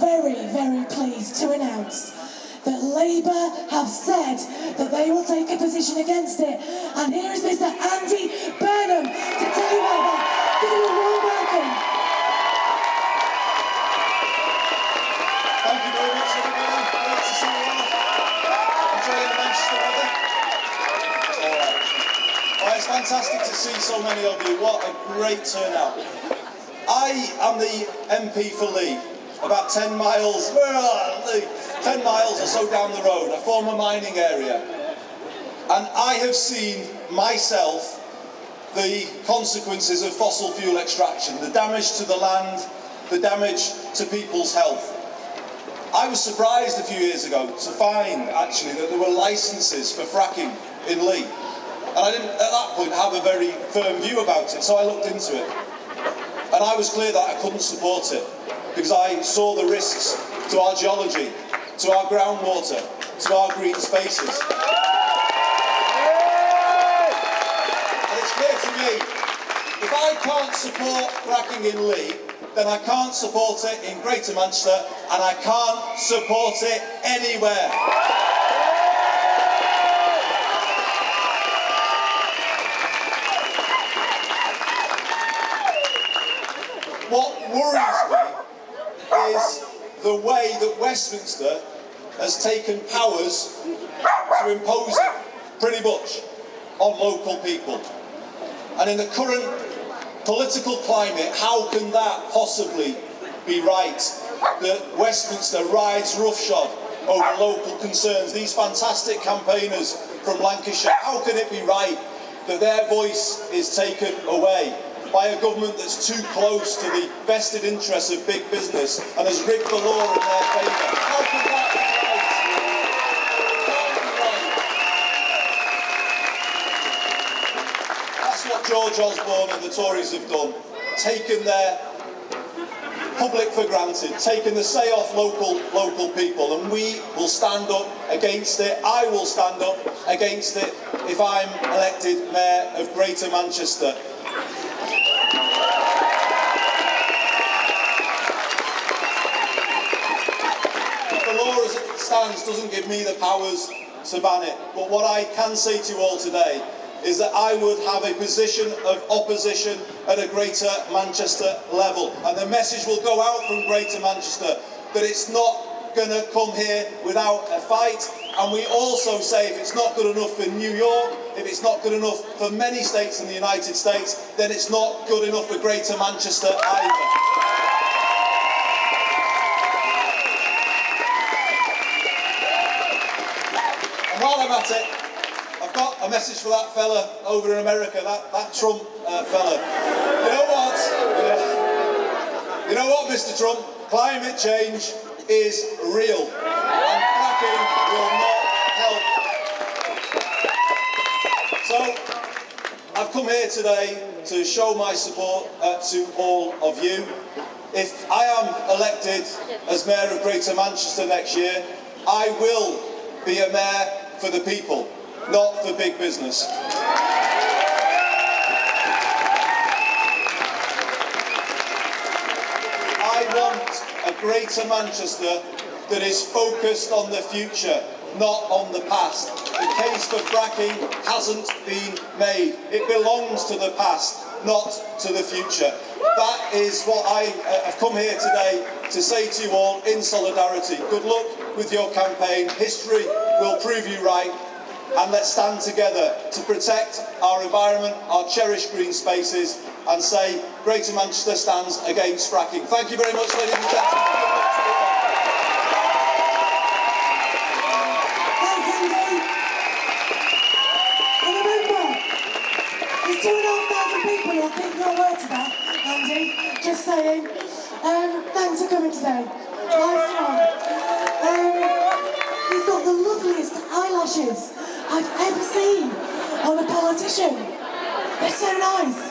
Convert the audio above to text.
very, very pleased to announce that Labour have said that they will take a position against it. And here is Mr. Andy Burnham to tell you about that. Give him a warm welcome. Thank you very much, everybody. Great to see you all. Enjoying the Manchester weather? All right. Well, it's fantastic to see so many of you. What a great turnout. I am the MP for Lee. About 10 miles, 10 miles or so down the road, a former mining area. And I have seen myself the consequences of fossil fuel extraction, the damage to the land, the damage to people's health. I was surprised a few years ago to find, actually, that there were licences for fracking in Lee. And I didn't, at that point, have a very firm view about it, so I looked into it. And I was clear that I couldn't support it, because I saw the risks to our geology, to our groundwater, to our green spaces. And it's clear to me, if I can't support fracking in Lee, then I can't support it in Greater Manchester, and I can't support it anywhere. What worries me is the way that Westminster has taken powers to impose it, pretty much, on local people. And in the current political climate, how can that possibly be right? That Westminster rides roughshod over local concerns. These fantastic campaigners from Lancashire, how can it be right that their voice is taken away by a government that's too close to the vested interests of big business and has rigged the law in their favour? How can that be right? That's what George Osborne and the Tories have done. Taken their public for granted, taken the say off local people, and we will stand up against it. I will stand up against it if I'm elected Mayor of Greater Manchester. The law as it stands doesn't give me the powers to ban it, but what I can say to you all today is that I would have a position of opposition at a Greater Manchester level, and the message will go out from Greater Manchester that it's not going to come here without a fight. And we also say if it's not good enough for New York, if it's not good enough for many states in the United States, then it's not good enough for Greater Manchester either. And while I'm at it, I've got a message for that fella over in America, that Trump fella. You know what? You know what, Mr. Trump? Climate change is real, and fracking will not help. So, I've come here today to show my support to all of you. If I am elected as Mayor of Greater Manchester next year, I will be a mayor for the people, not for big business. I want a Greater Manchester that is focused on the future, not on the past. The case for fracking hasn't been made. It belongs to the past, not to the future. That is what I have come here today to say to you all in solidarity. Good luck with your campaign. History will prove you right. And let's stand together to protect our environment, our cherished green spaces, and say Greater Manchester stands against fracking. Thank you very much, ladies and gentlemen. Thanks, Andy. And remember, there's 2,500 people who'll keep your word to that, Andy. Just saying. Thanks for coming today. Nice one. He's got the loveliest eyelashes I've ever seen on a politician. They're so nice.